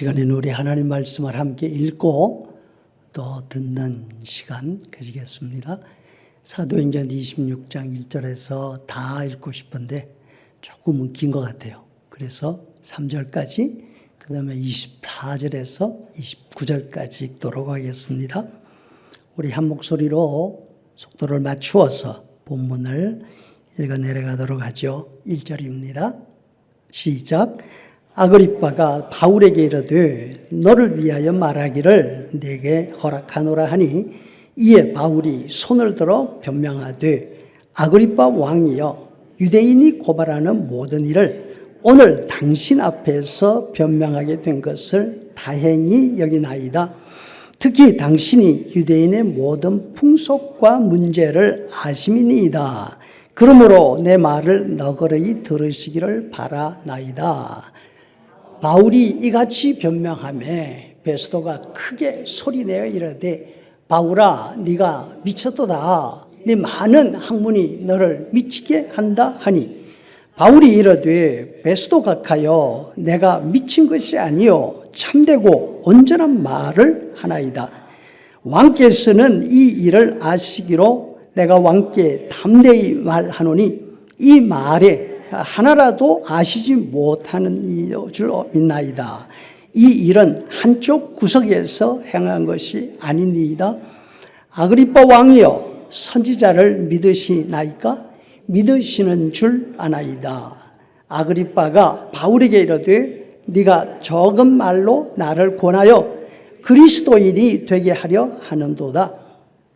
시간에는 우리 하나님 말씀을 함께 읽고 또 듣는 시간 가지겠습니다. 사도행전 26장 1절에서 다 읽고 싶은데 조금은 긴 것 같아요. 그래서 3절까지 그 다음에 24절에서 29절까지 읽도록 하겠습니다. 우리 한 목소리로 속도를 맞추어서 본문을 읽어 내려가도록 하죠. 1절입니다. 시작. 아그리빠가 바울에게 이르되 너를 위하여 말하기를 내게 허락하노라 하니 이에 바울이 손을 들어 변명하되 아그리빠 왕이여 유대인이 고발하는 모든 일을 오늘 당신 앞에서 변명하게 된 것을 다행히 여기나이다. 특히 당신이 유대인의 모든 풍속과 문제를 아심이니이다. 그러므로 내 말을 너그러이 들으시기를 바라나이다. 바울이 이같이 변명하매 베스도가 크게 소리내어 이르되 바울아 네가 미쳤도다. 네 많은 학문이 너를 미치게 한다 하니 바울이 이르되 베스도 각하여 내가 미친 것이 아니요 참되고 온전한 말을 하나이다. 왕께서는 이 일을 아시기로 내가 왕께 담대히 말하노니 이 말에 하나라도 아시지 못하는 줄 있나이다. 이 일은 한쪽 구석에서 행한 것이 아니니이다. 아그리빠 왕이여 선지자를 믿으시나이까? 믿으시는 줄 아나이다. 아그리빠가 바울에게 이르되 네가 적은 말로 나를 권하여 그리스도인이 되게 하려 하는도다.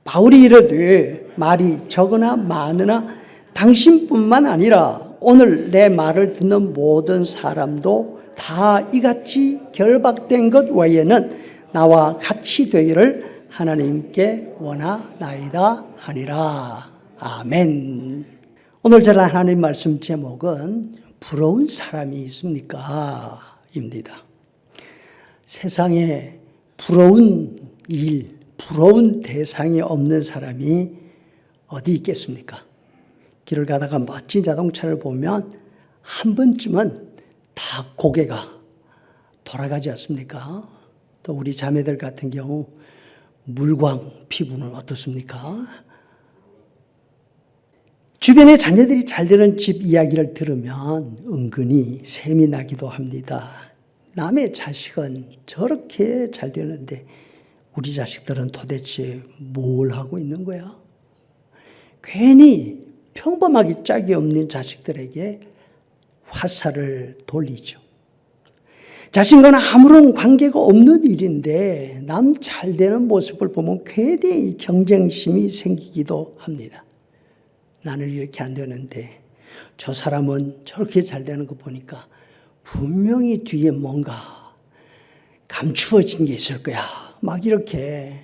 바울이 이르되 말이 적으나 많으나 당신뿐만 아니라 오늘 내 말을 듣는 모든 사람도 다 이같이 결박된 것 외에는 나와 같이 되기를 하나님께 원하나이다 하니라. 아멘. 오늘 전할 하나님 말씀 제목은 부러운 사람이 있습니까? 입니다. 세상에 부러운 일, 부러운 대상이 없는 사람이 어디 있겠습니까? 길을 가다가 멋진 자동차를 보면 한 번쯤은 다 고개가 돌아가지 않습니까? 또 우리 자매들 같은 경우 물광 피부는 어떻습니까? 주변에 자녀들이 잘 되는 집 이야기를 들으면 은근히 샘이 나기도 합니다. 남의 자식은 저렇게 잘 되는데 우리 자식들은 도대체 뭘 하고 있는 거야? 괜히 평범하게 짝이 없는 자식들에게 화살을 돌리죠. 자신과는 아무런 관계가 없는 일인데 남 잘 되는 모습을 보면 괜히 경쟁심이 생기기도 합니다. 나는 이렇게 안 되는데 저 사람은 저렇게 잘 되는 거 보니까 분명히 뒤에 뭔가 감추어진 게 있을 거야. 막 이렇게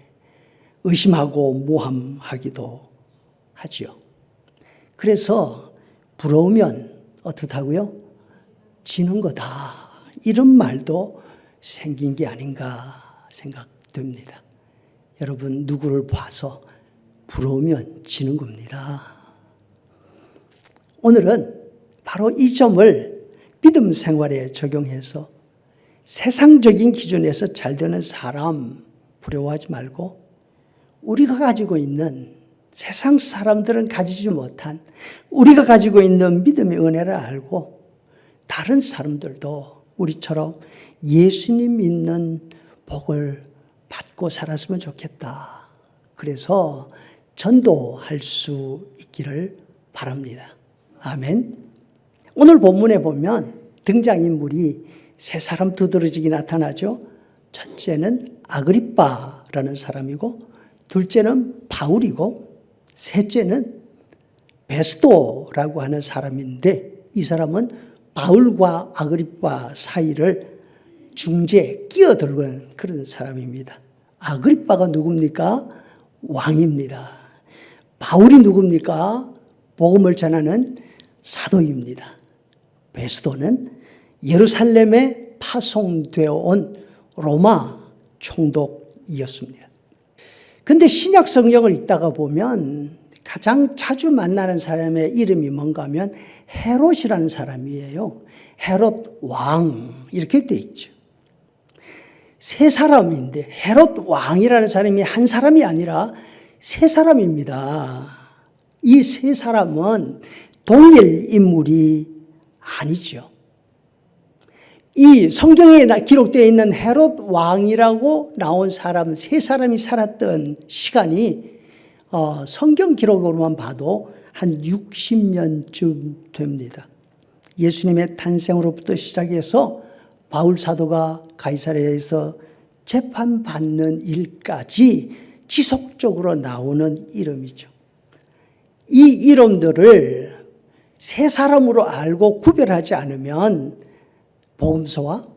의심하고 모함하기도 하지요. 그래서 부러우면 어떻다고요? 지는 거다. 이런 말도 생긴 게 아닌가 생각됩니다. 여러분 누구를 봐서 부러우면 지는 겁니다. 오늘은 바로 이 점을 믿음 생활에 적용해서 세상적인 기준에서 잘 되는 사람 부러워하지 말고 우리가 가지고 있는 세상 사람들은 가지지 못한 우리가 가지고 있는 믿음의 은혜를 알고 다른 사람들도 우리처럼 예수님 믿는 복을 받고 살았으면 좋겠다. 그래서 전도할 수 있기를 바랍니다. 아멘. 오늘 본문에 보면 등장인물이 세 사람 두드러지게 나타나죠. 첫째는 아그리빠라는 사람이고 둘째는 바울이고 셋째는 베스도라고 하는 사람인데 이 사람은 바울과 아그리빠 사이를 중재 끼어들고 그런 사람입니다. 아그리빠가 누굽니까? 왕입니다. 바울이 누굽니까? 복음을 전하는 사도입니다. 베스도는 예루살렘에 파송되어 온 로마 총독이었습니다. 근데 신약 성경을 읽다가 보면 가장 자주 만나는 사람의 이름이 뭔가 하면 헤롯이라는 사람이에요. 헤롯 왕 이렇게 돼 있죠. 세 사람인데 헤롯 왕이라는 사람이 한 사람이 아니라 세 사람입니다. 이 세 사람은 동일 인물이 아니죠. 이 성경에 기록되어 있는 헤롯 왕이라고 나온 사람 세 사람이 살았던 시간이 성경 기록으로만 봐도 한 60년쯤 됩니다. 예수님의 탄생으로부터 시작해서 바울 사도가 가이사랴에서 재판받는 일까지 지속적으로 나오는 이름이죠. 이 이름들을 세 사람으로 알고 구별하지 않으면 복음서와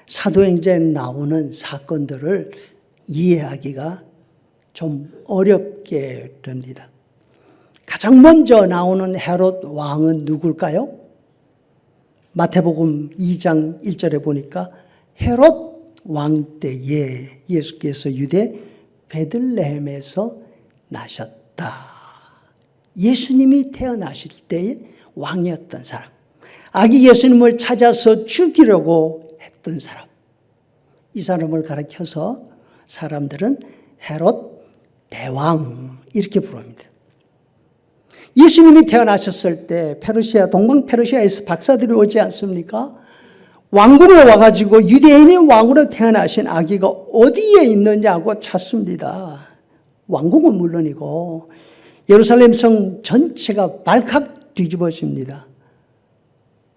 사도행전에 나오는 사건들을 이해하기가 좀 어렵게 됩니다. 가장 먼저 나오는 헤롯 왕은 누굴까요? 마태복음 2장 1절에 보니까 헤롯 왕 때에 예수께서 유대 베들레헴에서 나셨다. 예수님이 태어나실 때에 왕이었던 사람, 아기 예수님을 찾아서 죽이려고 했던 사람, 이 사람을 가리켜서 사람들은 헤롯 대왕 이렇게 부릅니다. 예수님이 태어나셨을 때 동방 페르시아에서 박사들이 오지 않습니까? 왕궁에 와가지고 유대인의 왕으로 태어나신 아기가 어디에 있느냐고 찾습니다. 왕궁은 물론이고 예루살렘 성 전체가 발칵 뒤집어집니다.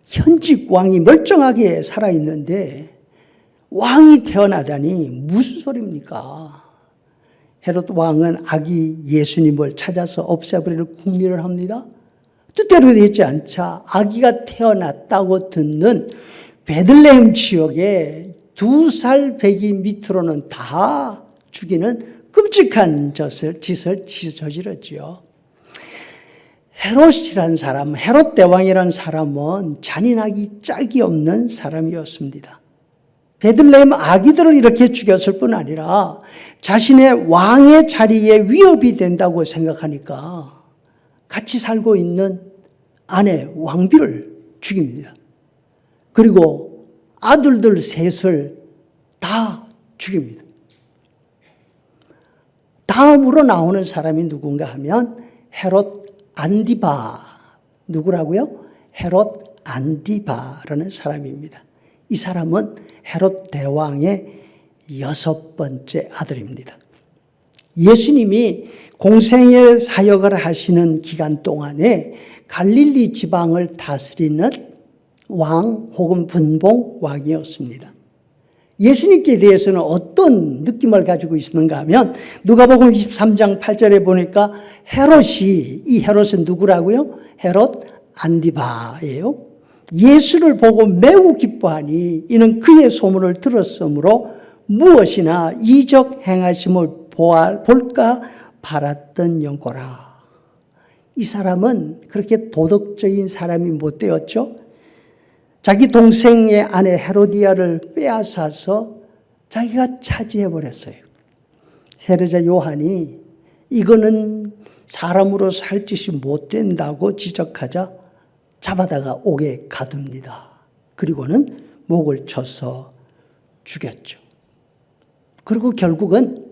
현직 왕이 멀쩡하게 살아있는데 왕이 태어나다니 무슨 소리입니까? 헤롯 왕은 아기 예수님을 찾아서 없애버리는 궁리를 합니다. 뜻대로 되지 않자 아기가 태어났다고 듣는 베들레헴 지역에 2살 배기 밑으로는 다 죽이는 끔찍한 짓을 저질렀지요. 헤롯이라는 사람, 헤롯 대왕이라는 사람은 잔인하기 짝이 없는 사람이었습니다. 베들레헴 아기들을 이렇게 죽였을 뿐 아니라 자신의 왕의 자리에 위협이 된다고 생각하니까 같이 살고 있는 아내 왕비를 죽입니다. 그리고 아들들 셋을 다 죽입니다. 다음으로 나오는 사람이 누군가 하면 헤롯 안디바. 누구라고요? 헤롯 안디바라는 사람입니다. 이 사람은 헤롯 대왕의 6번째 아들입니다. 예수님이 공생의 사역을 하시는 기간 동안에 갈릴리 지방을 다스리는 왕 혹은 분봉 왕이었습니다. 예수님께 대해서는 어떤 느낌을 가지고 있었는가 하면 누가복음 23장 8절에 보니까 이 헤롯은 누구라고요? 헤롯 안디바예요. 예수를 보고 매우 기뻐하니 이는 그의 소문을 들었으므로 무엇이나 이적 행하심을 볼까 바랐던 영고라. 이 사람은 그렇게 도덕적인 사람이 못 되었죠. 자기 동생의 아내 헤로디아를 빼앗아서 자기가 차지해버렸어요. 세례자 요한이 이거는 사람으로 살 짓이 못 된다고 지적하자 잡아다가 옥에 가둡니다. 그리고는 목을 쳐서 죽였죠. 그리고 결국은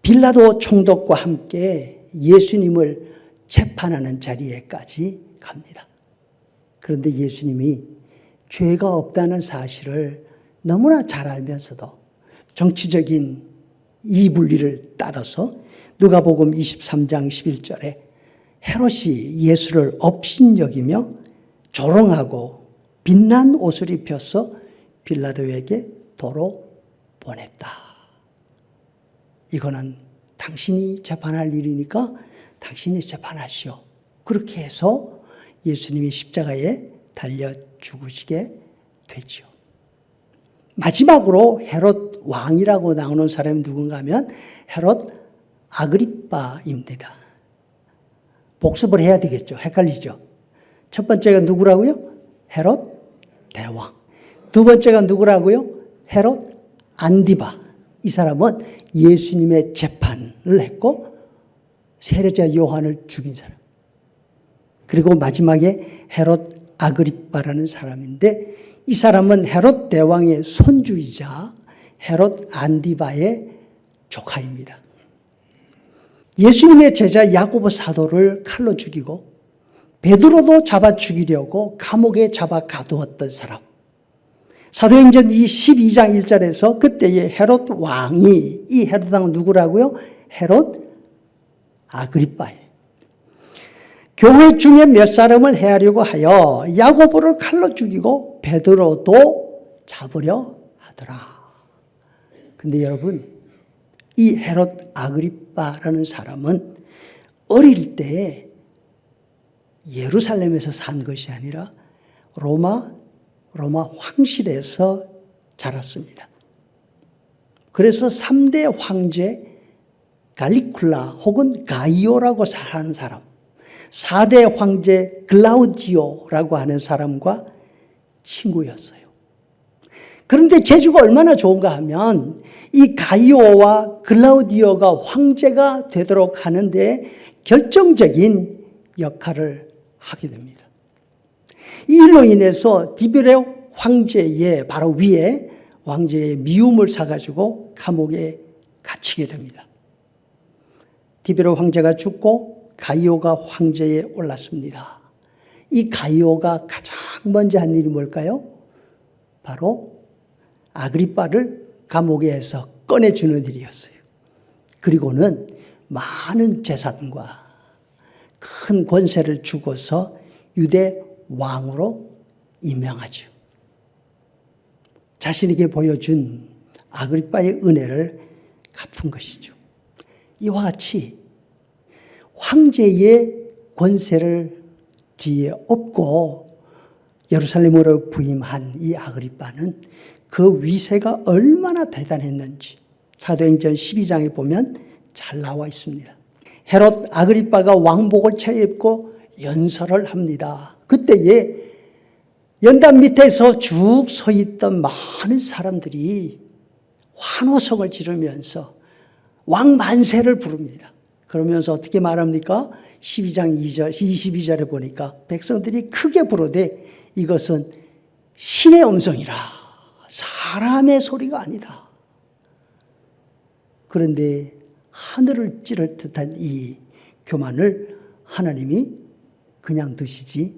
빌라도 총독과 함께 예수님을 재판하는 자리에까지 갑니다. 그런데 예수님이 죄가 없다는 사실을 너무나 잘 알면서도 정치적인 이분리를 따라서 누가복음 23장 11절에 헤롯이 예수를 업신여기며 조롱하고 빛난 옷을 입혀서 빌라도에게 도로 보냈다. 이거는 당신이 재판할 일이니까 당신이 재판하시오. 그렇게 해서 예수님이 십자가에 달려 죽으시게 되죠. 마지막으로 헤롯 왕이라고 나오는 사람이 누군가 하면 헤롯 아그리빠입니다. 복습을 해야 되겠죠. 헷갈리죠. 첫 번째가 누구라고요? 헤롯 대왕. 두 번째가 누구라고요? 헤롯 안디바. 이 사람은 예수님의 재판을 했고 세례자 요한을 죽인 사람. 그리고 마지막에 헤롯 아그리빠라는 사람인데 이 사람은 헤롯 대왕의 손주이자 헤롯 안디바의 조카입니다. 예수님의 제자 야고보 사도를 칼로 죽이고 베드로도 잡아 죽이려고 감옥에 잡아 가두었던 사람. 사도행전 12장 1절에서 그때의 헤롯 왕이, 이 헤롯 왕은 누구라고요? 헤롯 아그리빠예요. 교회 중에 몇 사람을 해하려고 하여 야고보를 칼로 죽이고 베드로도 잡으려 하더라. 근데 여러분, 이 헤롯 아그리빠라는 사람은 어릴 때 예루살렘에서 산 것이 아니라 로마 황실에서 자랐습니다. 그래서 3대 황제 갈리쿨라 혹은 가이오라고 하는 사람, 4대 황제 글라우디오라고 하는 사람과 친구였어요. 그런데 재주가 얼마나 좋은가 하면 이 가이오와 글라우디오가 황제가 되도록 하는데 결정적인 역할을 하게 됩니다. 이 일로 인해서 디베레 황제의 바로 위에 왕제의 미움을 사가지고 감옥에 갇히게 됩니다. 디베레 황제가 죽고 가이오가 황제에 올랐습니다. 이 가이오가 가장 먼저 한 일이 뭘까요? 바로 아그리빠를 감옥에서 꺼내주는 일이었어요. 그리고는 많은 재산과 큰 권세를 주고서 유대 왕으로 임명하죠. 자신에게 보여준 아그리빠의 은혜를 갚은 것이죠. 이와 같이 황제의 권세를 뒤에 업고 예루살렘으로 부임한 이 아그리빠는 그 위세가 얼마나 대단했는지 사도행전 12장에 보면 잘 나와 있습니다. 헤롯 아그리빠가 왕복을 차려입고 연설을 합니다. 그때에 연단 밑에서 쭉 서 있던 많은 사람들이 환호성을 지르면서 왕 만세를 부릅니다. 그러면서 어떻게 말합니까? 12장 2절, 22절에 보니까 백성들이 크게 부르되 이것은 신의 음성이라 사람의 소리가 아니다. 그런데 하늘을 찌를 듯한 이 교만을 하나님이 그냥 두시지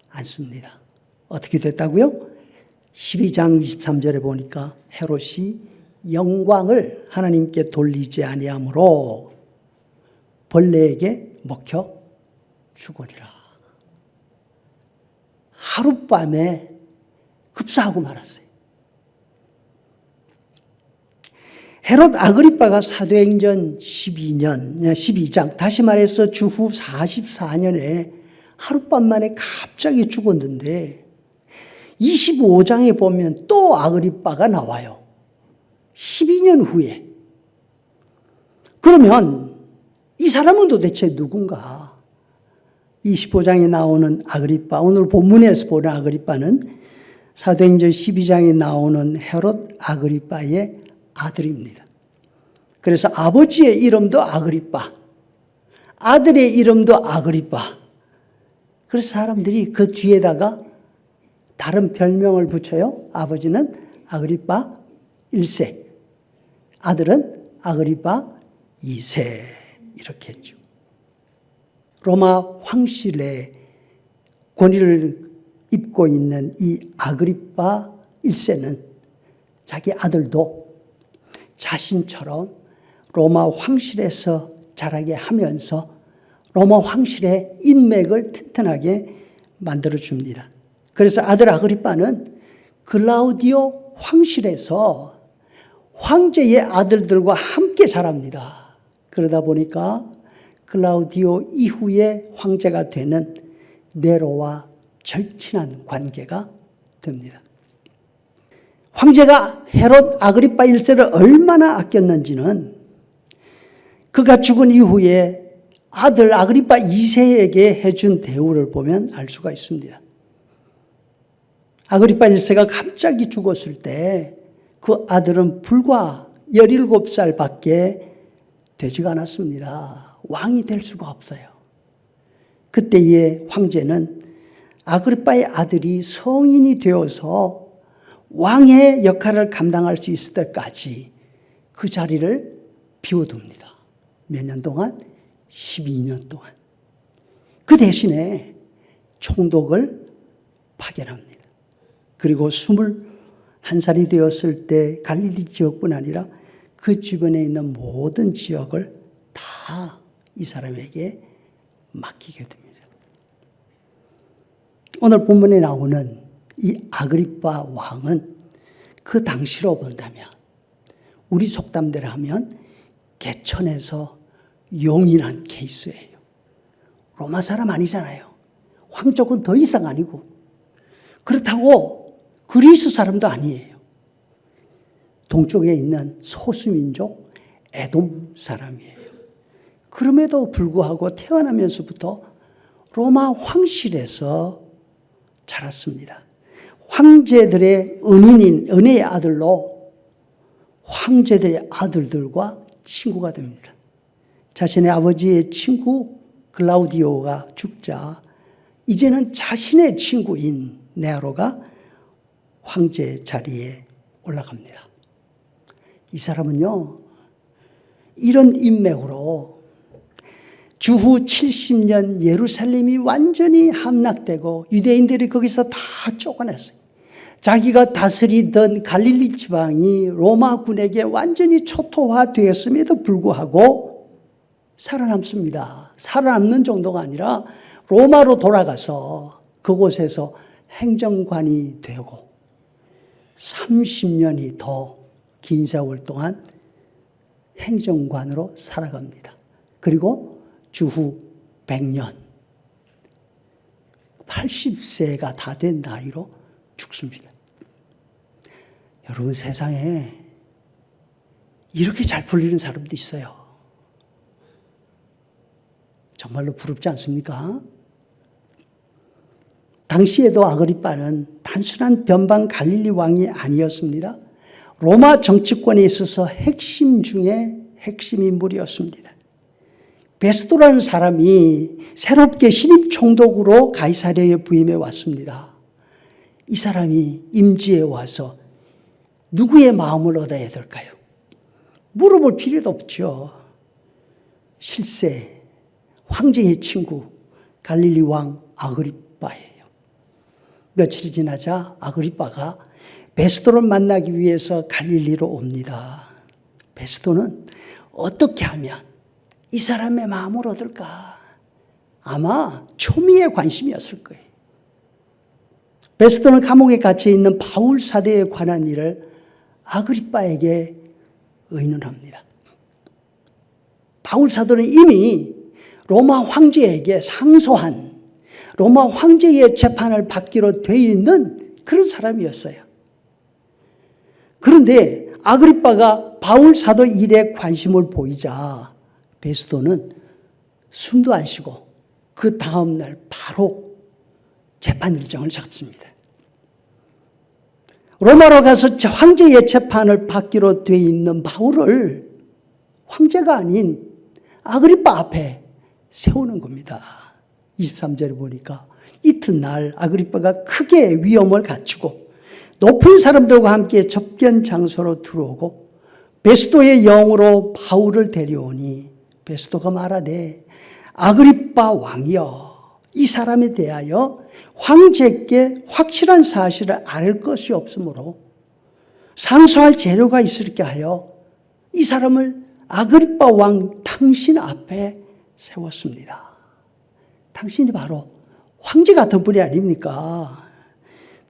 않습니다. 어떻게 됐다고요? 12장 23절에 보니까 헤롯이 영광을 하나님께 돌리지 아니하므로 벌레에게 먹혀 죽으리라. 하룻밤에 급사하고 말았어요. 헤롯 아그리빠가 사도행전 12장, 다시 말해서 주후 44년에 하룻밤 만에 갑자기 죽었는데 25장에 보면 또 아그리빠가 나와요. 12년 후에. 그러면 이 사람은 도대체 누군가? 25장에 나오는 아그리빠, 오늘 본문에서 보는 아그리빠는 사도행전 12장에 나오는 헤롯 아그리빠의 아들입니다. 그래서 아버지의 이름도 아그리빠, 아들의 이름도 아그리빠. 그래서 사람들이 그 뒤에다가 다른 별명을 붙여요. 아버지는 아그리빠 1세, 아들은 아그리빠 2세 이렇게 했죠. 로마 황실의 권위를 입고 있는 이 아그리빠 1세는 자기 아들도 자신처럼 로마 황실에서 자라게 하면서 로마 황실의 인맥을 튼튼하게 만들어줍니다. 그래서 아들 아그리빠는 글라우디오 황실에서 황제의 아들들과 함께 자랍니다. 그러다 보니까 글라우디오 이후에 황제가 되는 네로와 절친한 관계가 됩니다. 황제가 헤롯 아그리빠 1세를 얼마나 아꼈는지는 그가 죽은 이후에 아들 아그리빠 2세에게 해준 대우를 보면 알 수가 있습니다. 아그리빠 1세가 갑자기 죽었을 때 그 아들은 불과 17살밖에 되지가 않았습니다. 왕이 될 수가 없어요. 그때의 황제는 아그리빠의 아들이 성인이 되어서 왕의 역할을 감당할 수 있을 때까지 그 자리를 비워둡니다. 몇 년 동안? 12년 동안. 그 대신에 총독을 파견합니다. 그리고 21살이 되었을 때 갈릴리 지역뿐 아니라 그 주변에 있는 모든 지역을 다 이 사람에게 맡기게 됩니다. 오늘 본문에 나오는 이 아그리빠 왕은 그 당시로 본다면 우리 속담대로 하면 개천에서 용이 난 케이스예요. 로마 사람 아니잖아요. 황족은 더 이상 아니고 그렇다고 그리스 사람도 아니에요. 동쪽에 있는 소수민족 에돔 사람이에요. 그럼에도 불구하고 태어나면서부터 로마 황실에서 자랐습니다. 황제들의 은인인 은혜의 아들로 황제들의 아들들과 친구가 됩니다. 자신의 아버지의 친구 글라우디오가 죽자 이제는 자신의 친구인 네로가 황제 자리에 올라갑니다. 이 사람은요, 이런 인맥으로 주후 70년 예루살렘이 완전히 함락되고 유대인들이 거기서 다 쫓아냈어요. 자기가 다스리던 갈릴리 지방이 로마군에게 완전히 초토화되었음에도 불구하고 살아남습니다. 살아남는 정도가 아니라 로마로 돌아가서 그곳에서 행정관이 되고 30년이 더 긴 세월 동안 행정관으로 살아갑니다. 그리고 주후 100년, 80세가 다 된 나이로 죽습니다. 여러분, 세상에 이렇게 잘 풀리는 사람도 있어요. 정말로 부럽지 않습니까? 당시에도 아그리빠는 단순한 변방 갈릴리 왕이 아니었습니다. 로마 정치권에 있어서 핵심 중에 핵심 인물이었습니다. 베스도라는 사람이 새롭게 신입 총독으로 가이사랴에 부임해 왔습니다. 이 사람이 임지에 와서 누구의 마음을 얻어야 될까요? 물어볼 필요도 없죠. 실세 황제의 친구 갈릴리 왕 아그리빠예요. 며칠이 지나자 아그리빠가 베스도를 만나기 위해서 갈릴리로 옵니다. 베스도는 어떻게 하면 이 사람의 마음을 얻을까? 아마 초미의 관심이었을 거예요. 베스도는 감옥에 갇혀 있는 바울 사도에 관한 일을 아그리빠에게 의논합니다. 바울 사도는 이미 로마 황제에게 상소한 로마 황제의 재판을 받기로 되어 있는 그런 사람이었어요. 그런데 아그리빠가 바울 사도 일에 관심을 보이자 베스도는 숨도 안 쉬고 그 다음날 바로 재판 일정을 잡습니다. 로마로 가서 황제의 재판을 받기로 되어 있는 바울을 황제가 아닌 아그리빠 앞에 세우는 겁니다. 23절에 보니까 이튿날 아그리빠가 크게 위험을 갖추고 높은 사람들과 함께 접견 장소로 들어오고 베스도의 영으로 바울을 데려오니 베스도가 말하되 아그리빠 왕이여 이 사람에 대하여 황제께 확실한 사실을 알 것이 없으므로 상소할 재료가 있을게 하여 이 사람을 아그리빠 왕 당신 앞에 세웠습니다. 당신이 바로 황제 같은 분이 아닙니까?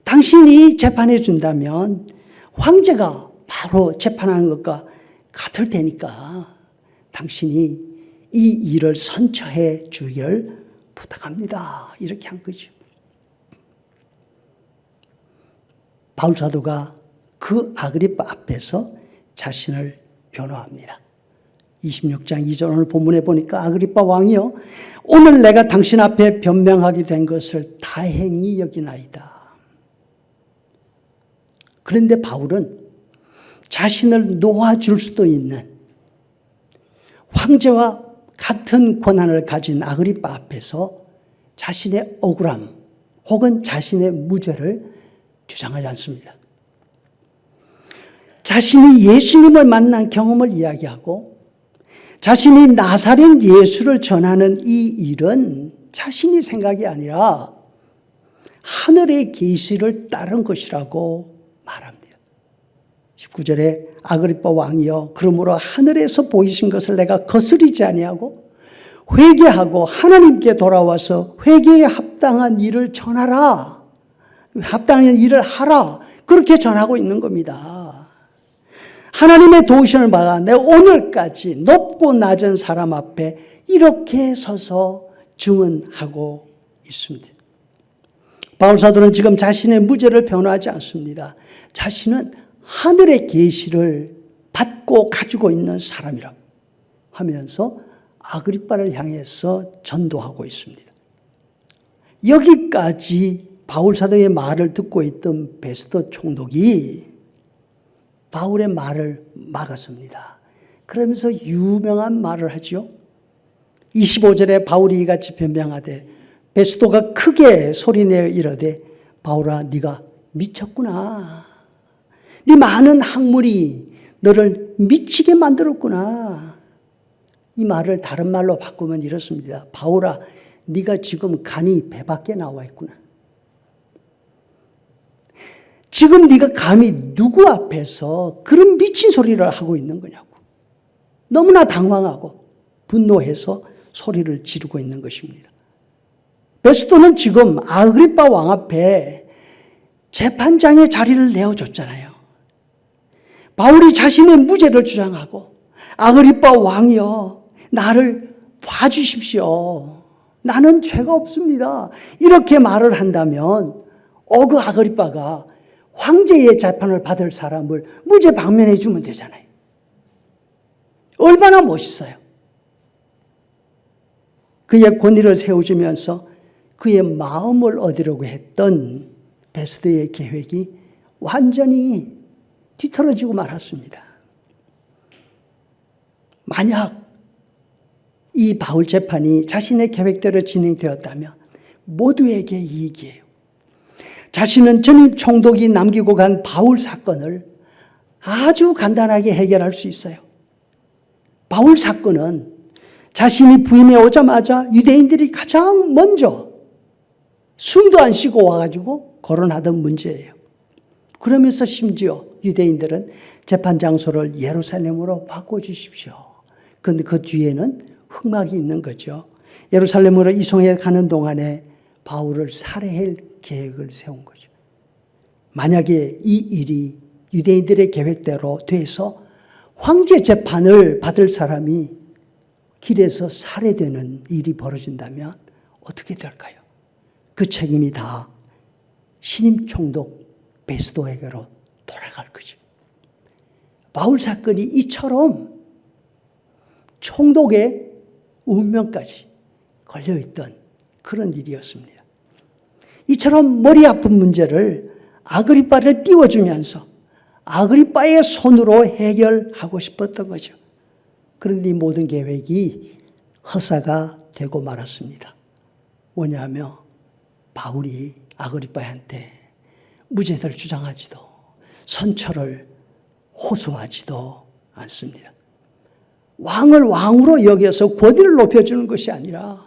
당신이 재판해 준다면 황제가 바로 재판하는 것과 같을 테니까 당신이 이 일을 선처해 주길 부탁합니다. 이렇게 한 거죠. 바울 사도가 그 아그리빠 앞에서 자신을 변호합니다. 26장 2절 오늘 본문에 보니까 아그리빠 왕이요 오늘 내가 당신 앞에 변명하게 된 것을 다행히 여기나이다. 그런데 바울은 자신을 놓아줄 수도 있는 황제와 같은 권한을 가진 아그리빠 앞에서 자신의 억울함 혹은 자신의 무죄를 주장하지 않습니다. 자신이 예수님을 만난 경험을 이야기하고 자신이 나사렛 예수를 전하는 이 일은 자신이 생각이 아니라 하늘의 계시를 따른 것이라고 말합니다. 19절에 아그리빠 왕이여 그러므로 하늘에서 보이신 것을 내가 거스리지 아니하고 회개하고 하나님께 돌아와서 회개에 합당한 일을 전하라. 합당한 일을 하라. 그렇게 전하고 있는 겁니다. 하나님의 도우심을 받아 내가 오늘까지 높고 낮은 사람 앞에 이렇게 서서 증언하고 있습니다. 바울사도는 지금 자신의 무죄를 변호하지 않습니다. 자신은 하늘의 계시를 받고 가지고 있는 사람이라고 하면서 아그리빠를 향해서 전도하고 있습니다. 여기까지 바울사도의 말을 듣고 있던 베스도 총독이 바울의 말을 막았습니다. 그러면서 유명한 말을 하죠. 25절에 바울이 이같이 변명하되 베스도가 크게 소리내어 이르되 바울아 네가 미쳤구나. 네 많은 학문이 너를 미치게 만들었구나. 이 말을 다른 말로 바꾸면 이렇습니다. 바울아 네가 지금 간이 배 밖에 나와 있구나. 지금 네가 감히 누구 앞에서 그런 미친 소리를 하고 있는 거냐고. 너무나 당황하고 분노해서 소리를 지르고 있는 것입니다. 베스도는 지금 아그리빠 왕 앞에 재판장의 자리를 내어줬잖아요. 바울이 자신의 무죄를 주장하고 아그리빠 왕이여 나를 봐주십시오. 나는 죄가 없습니다. 이렇게 말을 한다면 그 아그리빠가 황제의 재판을 받을 사람을 무죄 방면해 주면 되잖아요. 얼마나 멋있어요. 그의 권위를 세워주면서 그의 마음을 얻으려고 했던 베스도의 계획이 완전히 뒤틀어지고 말았습니다. 만약 이 바울 재판이 자신의 계획대로 진행되었다면 모두에게 이익이에요. 자신은 전임 총독이 남기고 간 바울 사건을 아주 간단하게 해결할 수 있어요. 바울 사건은 자신이 부임해 오자마자 유대인들이 가장 먼저 숨도 안 쉬고 와가지고 거론하던 문제예요. 그러면서 심지어 유대인들은 재판 장소를 예루살렘으로 바꿔주십시오. 그런데 그 뒤에는 흑막이 있는 거죠. 예루살렘으로 이송해 가는 동안에 바울을 살해할 계획을 세운 거죠. 만약에 이 일이 유대인들의 계획대로 돼서 황제 재판을 받을 사람이 길에서 살해되는 일이 벌어진다면 어떻게 될까요? 그 책임이 다 신임 총독 베스도에게로 돌아갈 거죠. 바울 사건이 이처럼 총독의 운명까지 걸려있던 그런 일이었습니다. 이처럼 머리 아픈 문제를 아그리빠를 띄워주면서 아그리빠의 손으로 해결하고 싶었던 거죠. 그런데 이 모든 계획이 허사가 되고 말았습니다. 뭐냐면 바울이 아그리빠한테 무죄를 주장하지도 선처를 호소하지도 않습니다. 왕을 왕으로 여겨서 권위를 높여주는 것이 아니라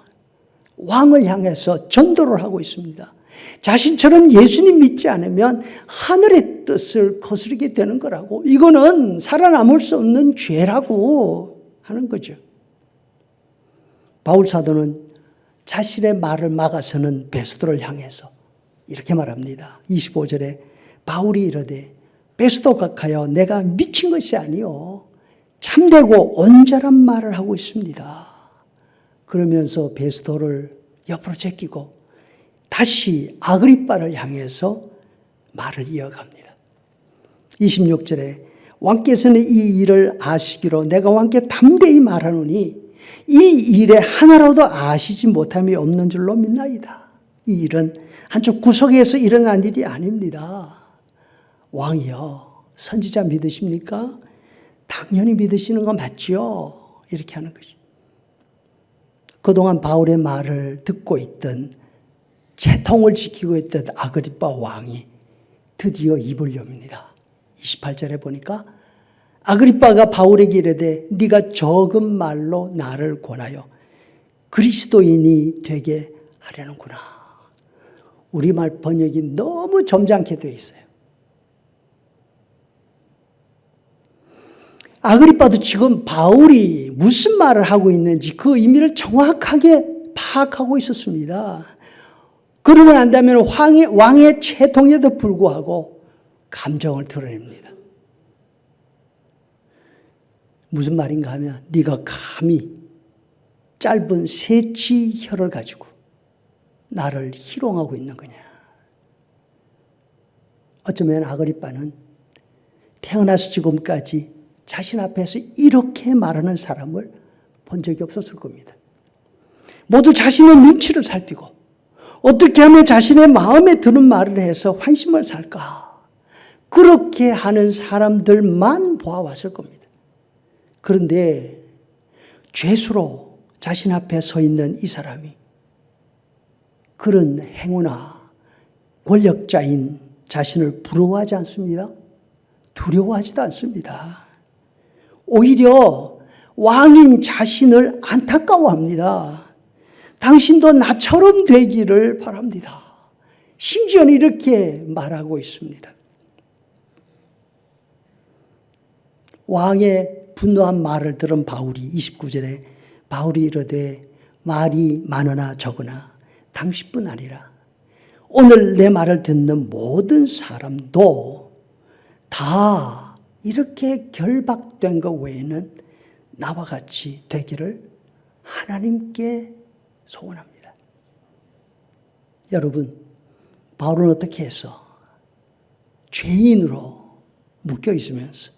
왕을 향해서 전도를 하고 있습니다. 자신처럼 예수님 믿지 않으면 하늘의 뜻을 거스르게 되는 거라고, 이거는 살아남을 수 없는 죄라고 하는 거죠. 바울 사도는 자신의 말을 막아서는 베스도를 향해서 이렇게 말합니다. 25절에 바울이 이르되 베스도 각하여 내가 미친 것이 아니요 참되고 온전한 말을 하고 있습니다. 그러면서 베스도를 옆으로 제끼고 다시 아그리빠를 향해서 말을 이어갑니다. 26절에 왕께서는 이 일을 아시기로 내가 왕께 담대히 말하노니 이 일에 하나라도 아시지 못함이 없는 줄로 믿나이다. 이 일은 한쪽 구석에서 일어난 일이 아닙니다. 왕이여, 선지자 믿으십니까? 당연히 믿으시는 거 맞지요? 이렇게 하는 거죠. 그동안 바울의 말을 듣고 있던, 채통을 지키고 있던 아그리빠 왕이 드디어 입을 엽니다. 28절에 보니까 아그리빠가 바울에게 이르되 네가 적은 말로 나를 권하여 그리스도인이 되게 하려는구나. 우리말 번역이 너무 점잖게 되어 있어요. 아그리빠도 지금 바울이 무슨 말을 하고 있는지 그 의미를 정확하게 파악하고 있었습니다. 그러고 난 다음에 왕의 채통에도 불구하고 감정을 드러냅니다. 무슨 말인가 하면 네가 감히 짧은 새치혀를 가지고 나를 희롱하고 있는 거냐. 어쩌면 아그리빠는 태어나서 지금까지 자신 앞에서 이렇게 말하는 사람을 본 적이 없었을 겁니다. 모두 자신의 눈치를 살피고 어떻게 하면 자신의 마음에 드는 말을 해서 환심을 살까. 그렇게 하는 사람들만 보아왔을 겁니다. 그런데 죄수로 자신 앞에 서 있는 이 사람이 그런 행위나 권력자인 자신을 부러워하지 않습니다. 두려워하지도 않습니다. 오히려 왕인 자신을 안타까워합니다. 당신도 나처럼 되기를 바랍니다. 심지어는 이렇게 말하고 있습니다. 왕의 분노한 말을 들은 바울이 29절에 바울이 이르되 말이 많으나 적으나 당신뿐 아니라 오늘 내 말을 듣는 모든 사람도 다 이렇게 결박된 것 외에는 나와 같이 되기를 하나님께 소원합니다. 여러분, 바울은 어떻게 해서 죄인으로 묶여 있으면서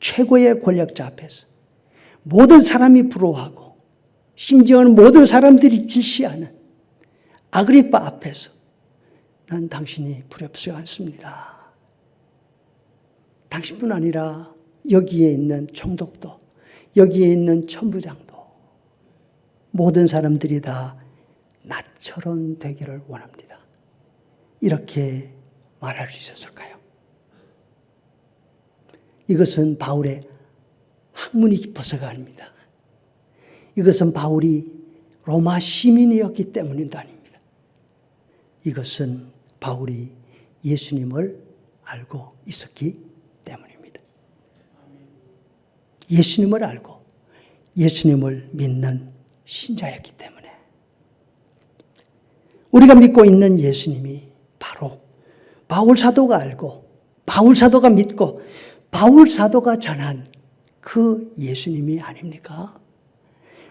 최고의 권력자 앞에서 모든 사람이 부러워하고 심지어는 모든 사람들이 질시하는 아그리빠 앞에서 난 당신이 두렵지 않습니다. 당신뿐 아니라 여기에 있는 총독도 여기에 있는 천부장도 모든 사람들이 다 나처럼 되기를 원합니다. 이렇게 말할 수 있었을까요? 이것은 바울의 학문이 깊어서가 아닙니다. 이것은 바울이 로마 시민이었기 때문도 아닙니다. 이것은 바울이 예수님을 알고 있었기 때문입니다. 예수님을 알고 예수님을 믿는 신자였기 때문에 우리가 믿고 있는 예수님이 바로 바울 사도가 알고 바울 사도가 믿고 바울 사도가 전한 그 예수님이 아닙니까?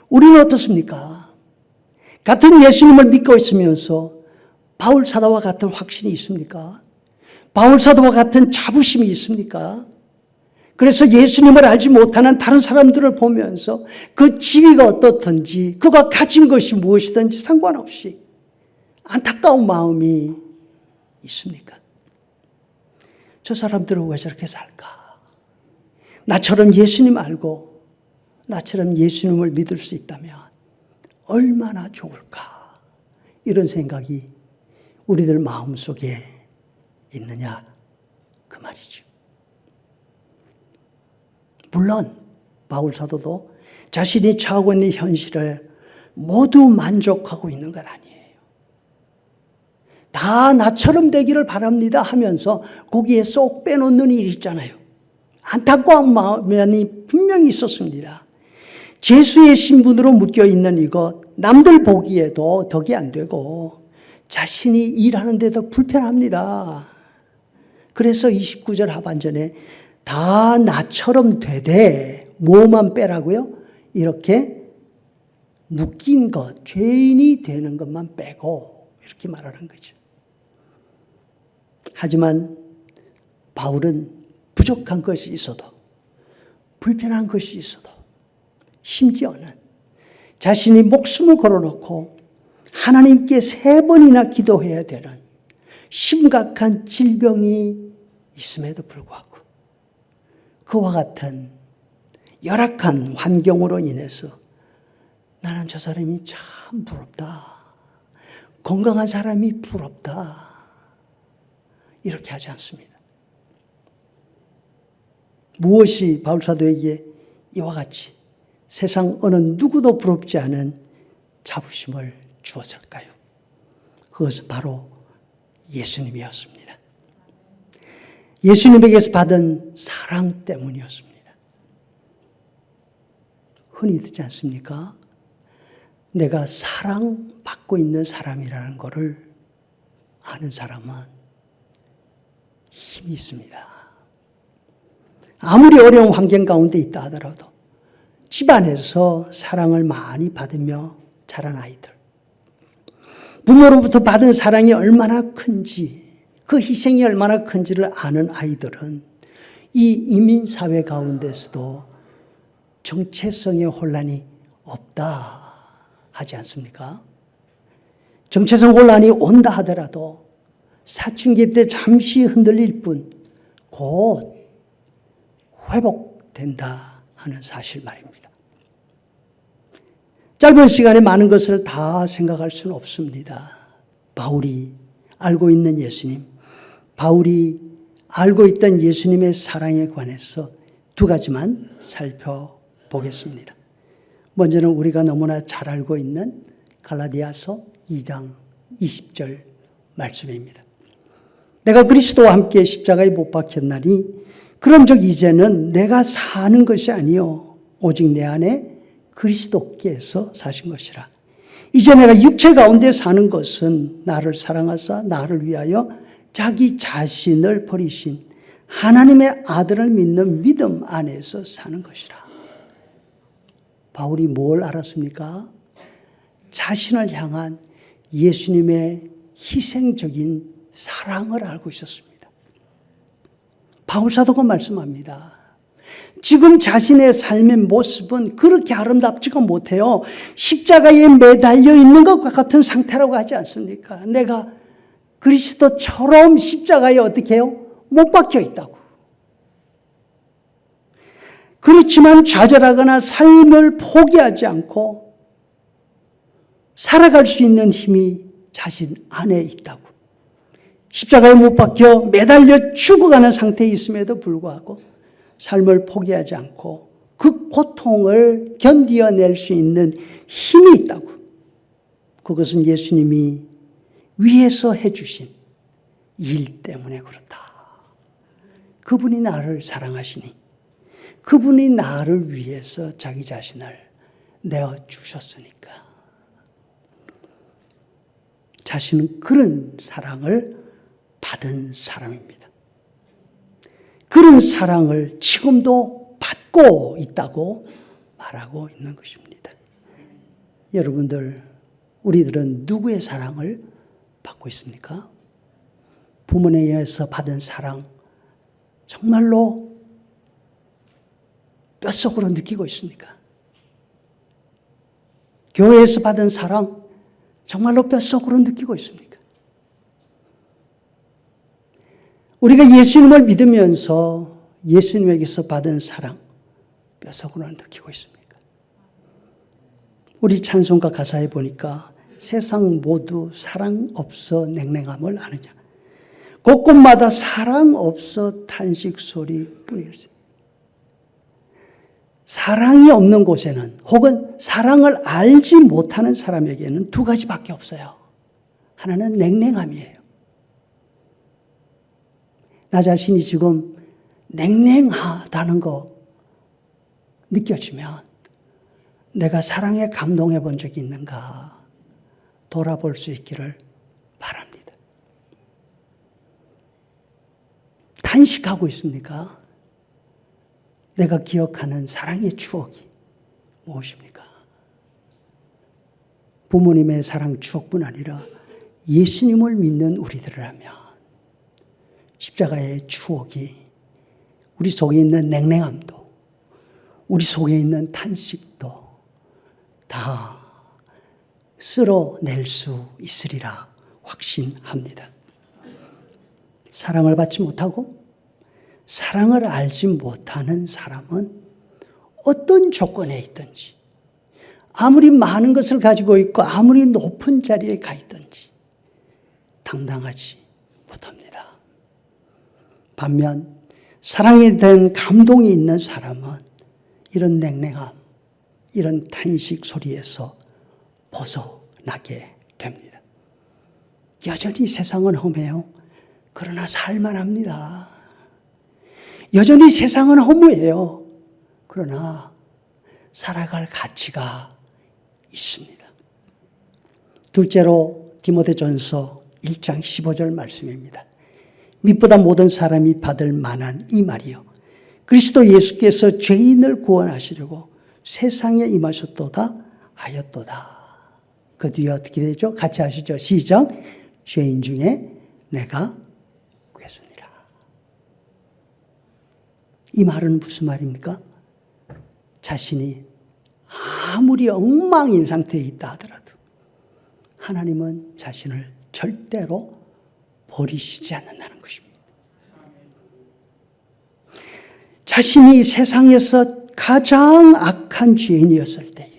우리는 어떻습니까? 같은 예수님을 믿고 있으면서 바울 사도와 같은 확신이 있습니까? 바울 사도와 같은 자부심이 있습니까? 그래서 예수님을 알지 못하는 다른 사람들을 보면서 그 지위가 어떻든지 그가 가진 것이 무엇이든지 상관없이 안타까운 마음이 있습니까? 저 사람들은 왜 저렇게 살까? 나처럼 예수님 알고 나처럼 예수님을 믿을 수 있다면 얼마나 좋을까? 이런 생각이 우리들 마음속에 있느냐 그 말이죠. 물론 바울 사도도 자신이 처하고 있는 현실을 모두 만족하고 있는 건 아니에요. 다 나처럼 되기를 바랍니다 하면서 거기에 쏙 빼놓는 일이 있잖아요. 안타까운 마음이 분명히 있었습니다. 죄수의 신분으로 묶여있는 이것 남들 보기에도 덕이 안 되고 자신이 일하는 데도 불편합니다. 그래서 29절 하반전에 다 나처럼 되되 뭐만 빼라고요? 이렇게 묶인 것, 죄인이 되는 것만 빼고 이렇게 말하는 거죠. 하지만 바울은 부족한 것이 있어도 불편한 것이 있어도 심지어는 자신이 목숨을 걸어놓고 하나님께 3번이나 기도해야 되는 심각한 질병이 있음에도 불구하고 그와 같은 열악한 환경으로 인해서 나는 저 사람이 참 부럽다. 건강한 사람이 부럽다. 이렇게 하지 않습니다. 무엇이 바울사도에게 이와 같이 세상 어느 누구도 부럽지 않은 자부심을 주었을까요? 그것은 바로 예수님이었습니다. 예수님에게서 받은 사랑 때문이었습니다. 흔히 듣지 않습니까? 내가 사랑받고 있는 사람이라는 것을 아는 사람은 힘이 있습니다. 아무리 어려운 환경 가운데 있다 하더라도 집안에서 사랑을 많이 받으며 자란 아이들, 부모로부터 받은 사랑이 얼마나 큰지, 그 희생이 얼마나 큰지를 아는 아이들은 이 이민사회 가운데서도 정체성의 혼란이 없다 하지 않습니까? 정체성 혼란이 온다 하더라도 사춘기 때 잠시 흔들릴 뿐 곧 회복된다 하는 사실 말입니다. 짧은 시간에 많은 것을 다 생각할 수는 없습니다. 바울이 알고 있는 예수님, 바울이 알고 있던 예수님의 사랑에 관해서 두 가지만 살펴보겠습니다. 먼저는 우리가 너무나 잘 알고 있는 갈라디아서 2장 20절 말씀입니다. 내가 그리스도와 함께 십자가에 못 박혔나니 그런즉 이제는 내가 사는 것이 아니요 오직 내 안에 그리스도께서 사신 것이라. 이제 내가 육체 가운데 사는 것은 나를 사랑하사 나를 위하여 자기 자신을 버리신 하나님의 아들을 믿는 믿음 안에서 사는 것이라. 바울이 뭘 알았습니까? 자신을 향한 예수님의 희생적인 사랑을 알고 있었습니다. 바울 사도가 말씀합니다. 지금 자신의 삶의 모습은 그렇게 아름답지가 못해요. 십자가에 매달려 있는 것과 같은 상태라고 하지 않습니까? 내가 그리스도처럼 십자가에 어떻게 해요? 못 박혀 있다고. 그렇지만 좌절하거나 삶을 포기하지 않고 살아갈 수 있는 힘이 자신 안에 있다고. 십자가에 못 박혀 매달려 죽어가는 상태에 있음에도 불구하고 삶을 포기하지 않고 그 고통을 견디어낼 수 있는 힘이 있다고. 그것은 예수님이 위에서 해주신 일 때문에 그렇다. 그분이 나를 사랑하시니 그분이 나를 위해서 자기 자신을 내어주셨으니까. 자신은 그런 사랑을 받은 사람입니다. 그런 사랑을 지금도 받고 있다고 말하고 있는 것입니다. 여러분들, 우리들은 누구의 사랑을 받고 있습니까? 부모님에게서 받은 사랑 정말로 뼛속으로 느끼고 있습니까? 교회에서 받은 사랑 정말로 뼛속으로 느끼고 있습니까? 우리가 예수님을 믿으면서 예수님에게서 받은 사랑 뼛속으로 느끼고 있습니까? 우리 찬송가 가사에 보니까 세상 모두 사랑 없어 냉랭함을 아느냐. 곳곳마다 사랑 없어 탄식 소리뿐이었어요. 사랑이 없는 곳에는 혹은 사랑을 알지 못하는 사람에게는 두 가지밖에 없어요. 하나는 냉랭함이에요. 나 자신이 지금 냉랭하다는 거 느껴지면 내가 사랑에 감동해 본 적이 있는가 돌아볼 수 있기를 바랍니다. 탄식하고 있습니까? 내가 기억하는 사랑의 추억이 무엇입니까? 부모님의 사랑 추억뿐 아니라 예수님을 믿는 우리들이라면 십자가의 추억이 우리 속에 있는 냉랭함도 우리 속에 있는 탄식도 다 쓸어낼 수 있으리라 확신합니다. 사랑을 받지 못하고 사랑을 알지 못하는 사람은 어떤 조건에 있든지 아무리 많은 것을 가지고 있고 아무리 높은 자리에 가 있든지 당당하지 못합니다. 반면 사랑에 대한 감동이 있는 사람은 이런 냉랭함, 이런 탄식 소리에서 벗어나게 됩니다. 여전히 세상은 험해요. 그러나 살만합니다. 여전히 세상은 허무해요. 그러나 살아갈 가치가 있습니다. 둘째로 디모데전서 1장 15절 말씀입니다. 밑보다 모든 사람이 받을 만한 이 말이요. 그리스도 예수께서 죄인을 구원하시려고 세상에 임하셨도다 하였도다. 그 뒤에 어떻게 되죠? 같이 하시죠. 시작. 죄인 중에 내가 괴수니라. 이 말은 무슨 말입니까? 자신이 아무리 엉망인 상태에 있다 하더라도 하나님은 자신을 절대로 버리시지 않는다는 것입니다. 자신이 세상에서 가장 악한 죄인이었을 때에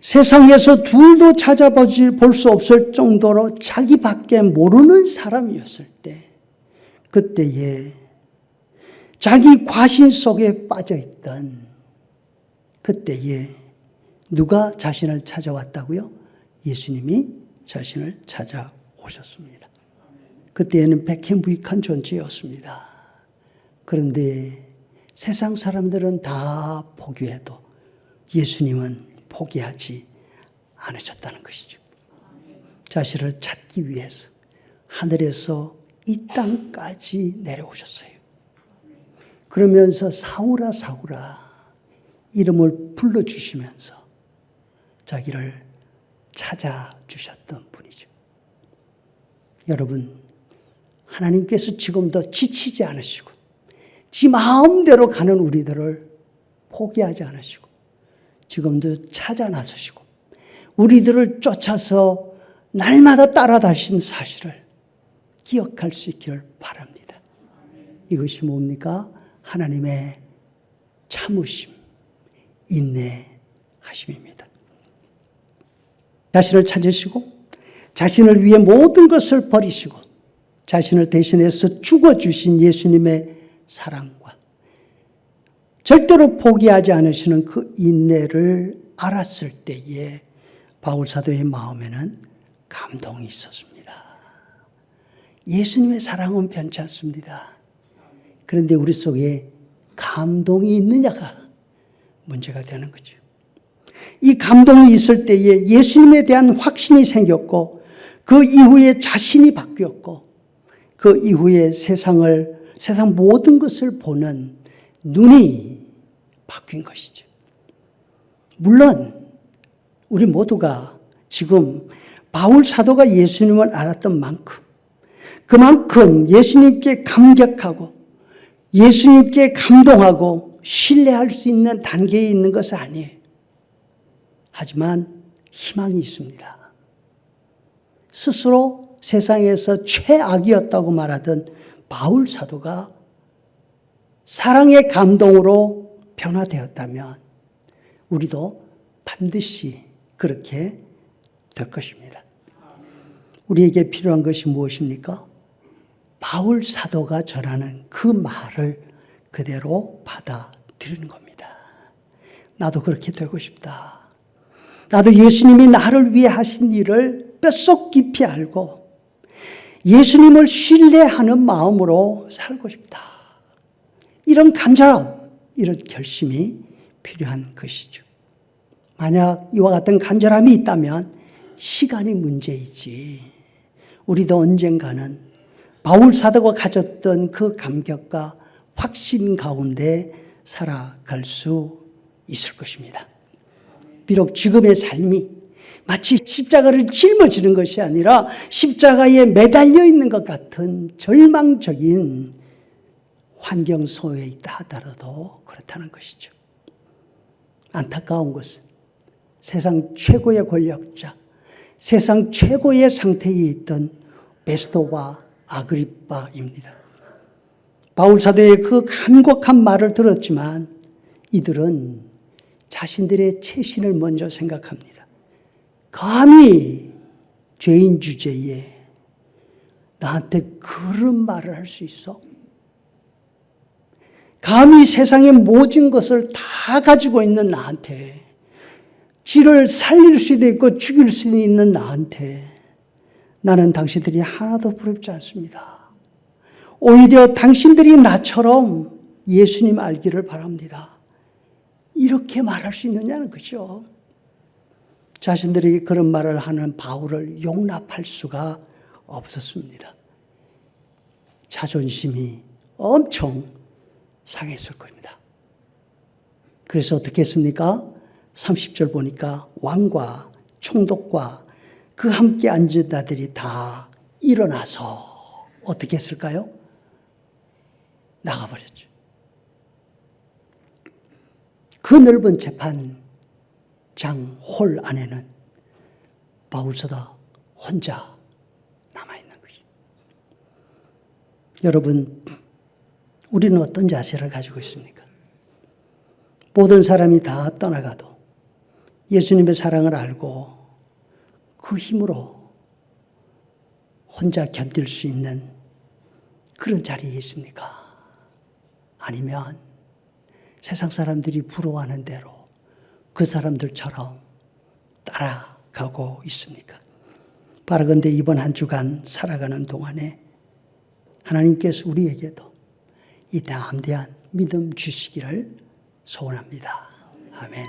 세상에서 둘도 찾아볼 수 없을 정도로 자기밖에 모르는 사람이었을 때 그때에 자기 과신 속에 빠져있던 그때에 누가 자신을 찾아왔다고요? 예수님이 자신을 찾아오셨습니다. 그때에는 백해무익한 존재였습니다. 그런데 세상 사람들은 다 포기해도 예수님은 포기하지 않으셨다는 것이죠. 자신을 찾기 위해서 하늘에서 이 땅까지 내려오셨어요. 그러면서 사울아 사울아 이름을 불러주시면서 자기를 찾아주셨던 분이죠. 여러분, 하나님께서 지금도 지치지 않으시고 지 마음대로 가는 우리들을 포기하지 않으시고 지금도 찾아 나서시고 우리들을 쫓아서 날마다 따라다니신 사실을 기억할 수 있기를 바랍니다. 이것이 뭡니까? 하나님의 참으심, 인내하심입니다. 자신을 찾으시고 자신을 위해 모든 것을 버리시고 자신을 대신해서 죽어주신 예수님의 사랑과 절대로 포기하지 않으시는 그 인내를 알았을 때에 바울 사도의 마음에는 감동이 있었습니다. 예수님의 사랑은 변치 않습니다. 그런데 우리 속에 감동이 있느냐가 문제가 되는 거죠. 이 감동이 있을 때에 예수님에 대한 확신이 생겼고 그 이후에 자신이 바뀌었고 그 이후에 세상 모든 것을 보는 눈이 바뀐 것이죠. 물론 우리 모두가 지금 바울 사도가 예수님을 알았던 만큼 그만큼 예수님께 감격하고 예수님께 감동하고 신뢰할 수 있는 단계에 있는 것은 아니에요. 하지만 희망이 있습니다. 스스로 세상에서 최악이었다고 말하던 바울 사도가 사랑의 감동으로 변화되었다면 우리도 반드시 그렇게 될 것입니다. 우리에게 필요한 것이 무엇입니까? 바울 사도가 전하는 그 말을 그대로 받아들이는 겁니다. 나도 그렇게 되고 싶다. 나도 예수님이 나를 위해 하신 일을 뼛속 깊이 알고 예수님을 신뢰하는 마음으로 살고 싶다. 이런 간절함, 이런 결심이 필요한 것이죠. 만약 이와 같은 간절함이 있다면 시간이 문제이지. 우리도 언젠가는 바울 사도가 가졌던 그 감격과 확신 가운데 살아갈 수 있을 것입니다. 비록 지금의 삶이 마치 십자가를 짊어지는 것이 아니라 십자가에 매달려 있는 것 같은 절망적인 환경 속에 있다 하더라도 그렇다는 것이죠. 안타까운 것은 세상 최고의 권력자, 세상 최고의 상태에 있던 베스토와 아그리빠입니다. 바울 사도의 그 간곡한 말을 들었지만 이들은 자신들의 체신을 먼저 생각합니다. 감히 죄인 주제에 나한테 그런 말을 할 수 있어? 감히 세상의 모든 것을 다 가지고 있는 나한테, 쥐를 살릴 수도 있고 죽일 수도 있는 나한테 나는 당신들이 하나도 부럽지 않습니다. 오히려 당신들이 나처럼 예수님 알기를 바랍니다. 이렇게 말할 수 있느냐는 거죠. 자신들이 그런 말을 하는 바울을 용납할 수가 없었습니다. 자존심이 엄청 상했을 겁니다. 그래서 어떻게 했습니까? 30절 보니까 왕과 총독과 그 함께 앉은 자들이 다 일어나서 어떻게 했을까요? 나가버렸죠. 그 넓은 재판장 홀 안에는 바울서다 혼자 남아있는 것이죠. 여러분, 우리는 어떤 자세를 가지고 있습니까? 모든 사람이 다 떠나가도 예수님의 사랑을 알고 그 힘으로 혼자 견딜 수 있는 그런 자리에 있습니까? 아니면 세상 사람들이 부러워하는 대로 그 사람들처럼 따라가고 있습니까? 바라건대 이번 한 주간 살아가는 동안에 하나님께서 우리에게도 이 담대한 믿음 주시기를 소원합니다. 아멘.